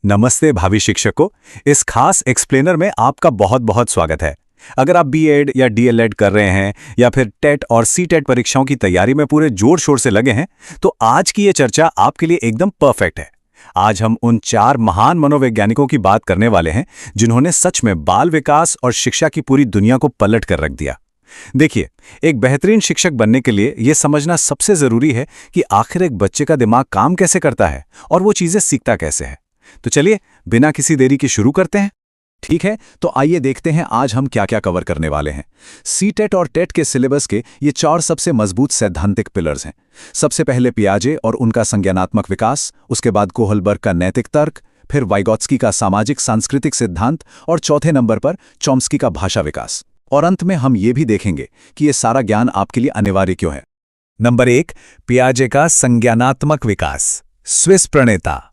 नमस्ते भावी शिक्षकों। इस खास एक्सप्लेनर में आपका बहुत बहुत स्वागत है। अगर आप बीएड या डीएलएड कर रहे हैं या फिर टेट और सीटेट परीक्षाओं की तैयारी में पूरे जोर शोर से लगे हैं, तो आज की ये चर्चा आपके लिए एकदम परफेक्ट है। आज हम उन 4 महान मनोवैज्ञानिकों की बात करने वाले हैं जिन्होंने सच में बाल विकास और शिक्षा की पूरी दुनिया को पलट कर रख दिया। देखिए, एक बेहतरीन शिक्षक बनने के लिए यह समझना सबसे जरूरी है कि आखिर एक बच्चे का दिमाग काम कैसे करता है और वो चीजें सीखता कैसे है। तो चलिए, बिना किसी देरी के शुरू करते हैं। ठीक है, तो आइए देखते हैं आज हम क्या क्या कवर करने वाले हैं। सीटेट और टेट के सिलेबस के ये 4 सबसे मजबूत सैद्धांतिक पिलर्स हैं। सबसे पहले पियाजे और उनका संज्ञानात्मक विकास, उसके बाद कोहलबर्ग का नैतिक तर्क, फिर वाइगोत्स्की का सामाजिक सांस्कृतिक सिद्धांत और चौथे नंबर पर चॉम्स्की का भाषा विकास। और अंत में हम ये भी देखेंगे कि ये सारा ज्ञान आपके लिए अनिवार्य क्यों है। नंबर 1, पियाजे का संज्ञानात्मक विकास। स्विस प्रणेता।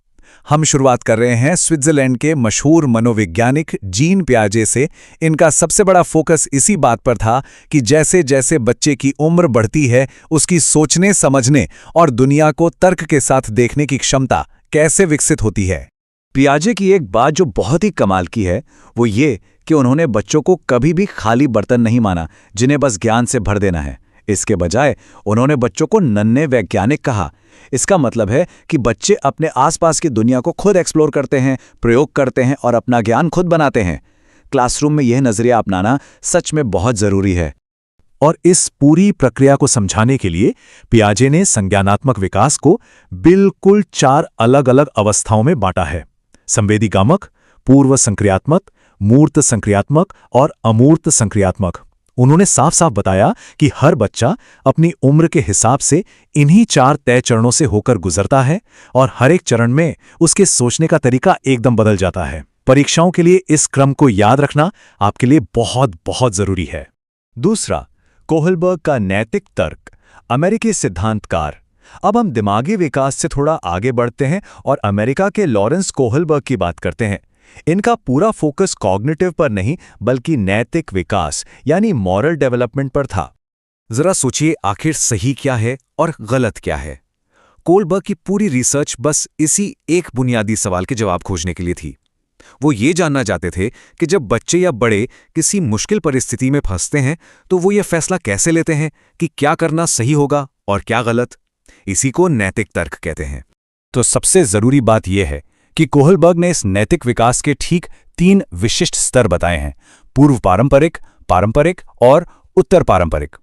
हम शुरुआत कर रहे हैं स्विट्जरलैंड के मशहूर मनोवैज्ञानिक जीन पियाजे से। इनका सबसे बड़ा फोकस इसी बात पर था कि जैसे जैसे बच्चे की उम्र बढ़ती है, उसकी सोचने समझने और दुनिया को तर्क के साथ देखने की क्षमता कैसे विकसित होती है। पियाजे की एक बात जो बहुत ही कमाल की है, वो ये कि उन्होंने बच्चों को कभी भी खाली बर्तन नहीं माना जिन्हें बस ज्ञान से भर देना है। इसके बजाय उन्होंने बच्चों को नन्हे वैज्ञानिक कहा। इसका मतलब है कि बच्चे अपने आसपास की दुनिया को खुद एक्सप्लोर करते हैं, प्रयोग करते हैं और अपना ज्ञान खुद बनाते हैं। क्लासरूम में यह नजरिया अपनाना सच में बहुत जरूरी है। और इस पूरी प्रक्रिया को समझाने के लिए पियाजे ने संज्ञानात्मक विकास को बिल्कुल 4 अलग-अलग अवस्थाओं में बांटा है। संवेदीगामक, पूर्व संक्रियात्मक, मूर्त संक्रियात्मक और अमूर्त संक्रियात्मक। उन्होंने साफ साफ बताया कि हर बच्चा अपनी उम्र के हिसाब से इन्हीं 4 तय चरणों से होकर गुजरता है और हर एक चरण में उसके सोचने का तरीका एकदम बदल जाता है। परीक्षाओं के लिए इस क्रम को याद रखना आपके लिए बहुत बहुत जरूरी है। दूसरा, कोहलबर्ग का नैतिक तर्क। अमेरिकी सिद्धांतकार। अब हम दिमागी विकास से थोड़ा आगे बढ़ते हैं और अमेरिका के लॉरेंस कोहलबर्ग की बात करते हैं। इनका पूरा फोकस कॉग्निटिव पर नहीं बल्कि नैतिक विकास यानी मॉरल डेवलपमेंट पर था। जरा सोचिए, आखिर सही क्या है और गलत क्या है। कोहलबर्ग की पूरी रिसर्च बस इसी एक बुनियादी सवाल के जवाब खोजने के लिए थी। वो ये जानना चाहते थे कि जब बच्चे या बड़े किसी मुश्किल परिस्थिति में फंसते हैं तो वो ये फैसला कैसे लेते हैं कि क्या करना सही होगा और क्या गलत। इसी को नैतिक तर्क कहते हैं। तो सबसे जरूरी बात यह है कि कोहलबर्ग ने इस नैतिक विकास के ठीक 3 विशिष्ट स्तर बताए हैं: पूर्व पारंपरिक, पारंपरिक और उत्तर पारंपरिक।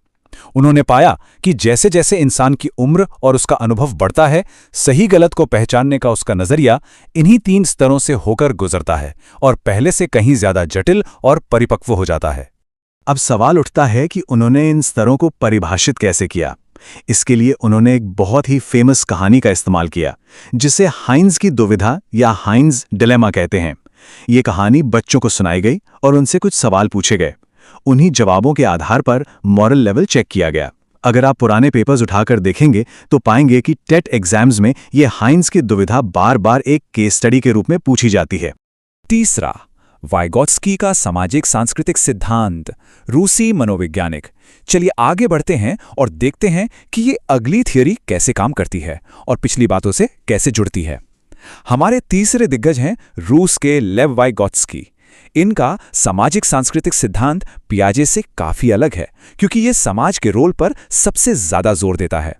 उन्होंने पाया कि जैसे जैसे इंसान की उम्र और उसका अनुभव बढ़ता है, सही गलत को पहचानने का उसका नजरिया इन्हीं 3 स्तरों से होकर गुजरता है और पहले से कहीं ज्यादा जटिल और परिपक्व हो जाता है। अब सवाल उठता है कि उन्होंने इन स्तरों को परिभाषित कैसे किया। इसके लिए उन्होंने एक बहुत ही फेमस कहानी का इस्तेमाल किया, जिसे हाइंज की दुविधा या हाइंज डिलेमा कहते हैं। ये कहानी बच्चों को सुनाई गई और उनसे कुछ सवाल पूछे गए। उन्हीं जवाबों के आधार पर मॉरल लेवल चेक किया गया। अगर आप पुराने पेपर्स उठाकर देखेंगे तो पाएंगे कि टेट एग्जाम्स में ये हाइंज की दुविधा बार बार एक केस स्टडी के रूप में पूछी जाती है। तीसरा, वाइगोत्स्की का सामाजिक सांस्कृतिक सिद्धांत। रूसी मनोवैज्ञानिक। चलिए आगे बढ़ते हैं और देखते हैं कि ये अगली थियरी कैसे काम करती है और पिछली बातों से कैसे जुड़ती है। हमारे तीसरे दिग्गज हैं रूस के लेव वाइगोत्स्की। इनका सामाजिक सांस्कृतिक सिद्धांत पियाजे से काफी अलग है क्योंकि ये समाज के रोल पर सबसे ज्यादा जोर देता है।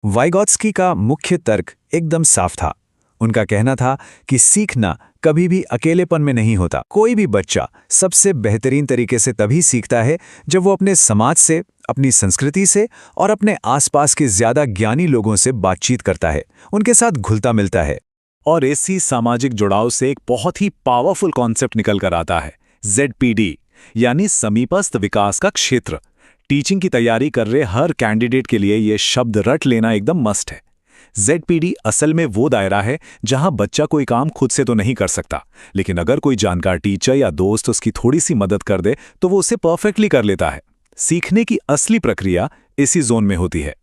वाइगोत्स्की का मुख्य तर्क एकदम साफ था। उनका कहना था कि सीखना कभी भी अकेलेपन में नहीं होता। कोई भी बच्चा सबसे बेहतरीन तरीके से तभी सीखता है जब वो अपने समाज से, अपनी संस्कृति से और अपने आसपास के ज्यादा ज्ञानी लोगों से बातचीत करता है, उनके साथ घुलता मिलता है। और इसी सामाजिक जुड़ाव से एक बहुत ही पावरफुल कॉन्सेप्ट निकल कर आता है, ZPD यानी समीपस्थ विकास का क्षेत्र। टीचिंग की तैयारी कर रहे हर कैंडिडेट के लिए ये शब्द रट लेना एकदम मस्ट है। ZPD असल में वो दायरा है जहां बच्चा कोई काम खुद से तो नहीं कर सकता, लेकिन अगर कोई जानकार टीचर या दोस्त उसकी थोड़ी सी मदद कर दे तो वो उसे परफेक्टली कर लेता है। सीखने की असली प्रक्रिया इसी जोन में होती है।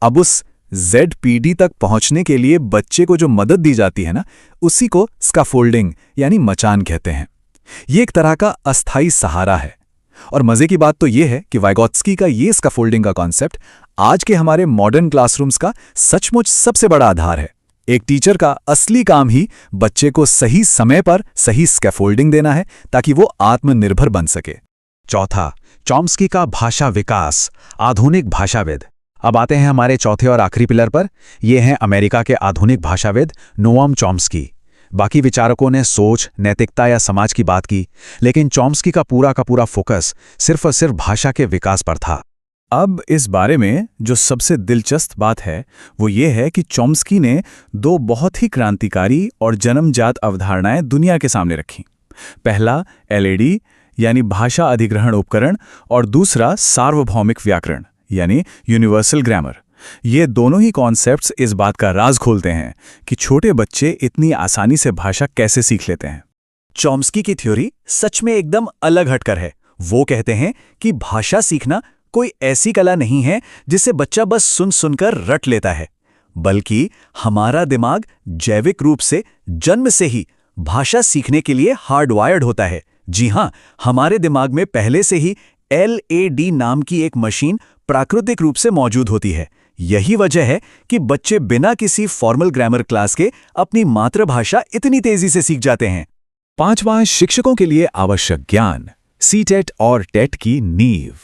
अब उस ZPD तक पहुंचने के लिए बच्चे को जो मदद दी जाती है ना, उसी को स्कैफोल्डिंग यानी मचान कहते हैं। ये एक तरह का अस्थाई सहारा है। और मजे की बात तो यह है कि वाइगोत्स्की का ये स्कैफोल्डिंग का कॉन्सेप्ट आज के हमारे मॉडर्न क्लासरूम्स का सचमुच सबसे बड़ा आधार है। एक टीचर का असली काम ही बच्चे को सही समय पर सही स्कैफोल्डिंग देना है ताकि वो आत्मनिर्भर बन सके। चौथा, चॉम्स्की का भाषा विकास, आधुनिक भाषाविद। अब आते हैं हमारे चौथे और आखिरी पिलर पर। ये हैं अमेरिका के आधुनिक भाषाविद नोआम चॉम्स्की। बाकी विचारकों ने सोच, नैतिकता या समाज की बात की, लेकिन चॉम्स्की का पूरा फोकस सिर्फ और सिर्फ भाषा के विकास पर था। अब इस बारे में जो सबसे दिलचस्प बात है वो ये है कि चॉम्स्की ने दो बहुत ही क्रांतिकारी और जन्मजात अवधारणाएं दुनिया के सामने रखीं। पहला एलएडी यानी भाषा अधिग्रहण उपकरण और दूसरा सार्वभौमिक व्याकरण यानी यूनिवर्सल ग्रामर। ये दोनों ही कॉन्सेप्ट्स इस बात का राज खोलते हैं कि छोटे बच्चे इतनी आसानी से भाषा कैसे सीख लेते हैं। चॉम्स्की की थ्योरी सच में एकदम अलग हटकर है। वो कहते हैं कि भाषा सीखना कोई ऐसी कला नहीं है जिसे बच्चा बस सुन सुनकर रट लेता है, बल्कि हमारा दिमाग जैविक रूप से जन्म से ही भाषा सीखने के लिए हार्डवायर्ड होता है। जी हां, हमारे दिमाग में पहले से ही LAD नाम की एक मशीन प्राकृतिक रूप से मौजूद होती है। यही वजह है कि बच्चे बिना किसी फॉर्मल ग्रामर क्लास के अपनी मातृभाषा इतनी तेजी से सीख जाते हैं। पांचवां, शिक्षकों के लिए आवश्यक ज्ञान, सीटेट और टेट की नींव।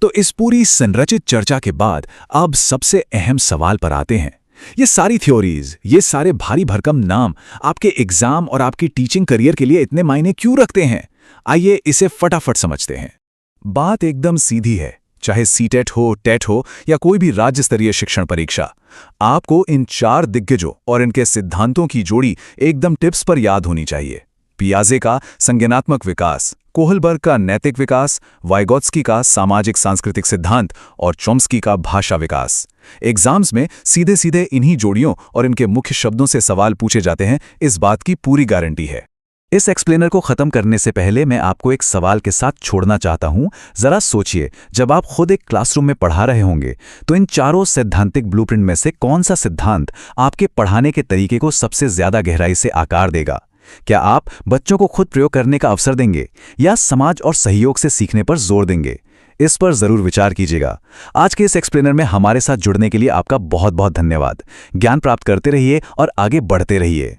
तो इस पूरी संरचित चर्चा के बाद अब सबसे अहम सवाल पर आते हैं। ये सारी थ्योरीज, ये सारे भारी भरकम नाम आपके एग्जाम और आपकी टीचिंग करियर के लिए इतने मायने क्यों रखते हैं? आइए इसे फटाफट समझते हैं। बात एकदम सीधी है। चाहे सीटेट हो, टेट हो या कोई भी राज्य स्तरीय शिक्षण परीक्षा, आपको इन चार दिग्गजों और इनके सिद्धांतों की जोड़ी एकदम टिप्स पर याद होनी चाहिए। पियाजे का संज्ञानात्मक विकास, कोहलबर्ग का नैतिक विकास, वाइगोत्स्की का सामाजिक सांस्कृतिक सिद्धांत और चॉम्स्की का भाषा विकास। एग्जाम्स में सीधे सीधे इन्हीं जोड़ियों और इनके मुख्य शब्दों से सवाल पूछे जाते हैं, इस बात की पूरी गारंटी है। इस एक्सप्लेनर को खत्म करने से पहले मैं आपको एक सवाल के साथ छोड़ना चाहता हूं। जरा सोचिए, जब आप खुद एक क्लासरूम में पढ़ा रहे होंगे तो इन चारों सैद्धांतिक ब्लूप्रिंट में से कौन सा सिद्धांत आपके पढ़ाने के तरीके को सबसे ज्यादा गहराई से आकार देगा? क्या आप बच्चों को खुद प्रयोग करने का अवसर देंगे या समाज और सहयोग से सीखने पर जोर देंगे? इस पर जरूर विचार कीजिएगा। आज के इस एक्सप्लेनर में हमारे साथ जुड़ने के लिए आपका बहुत बहुत धन्यवाद। ज्ञान प्राप्त करते रहिए और आगे बढ़ते रहिए।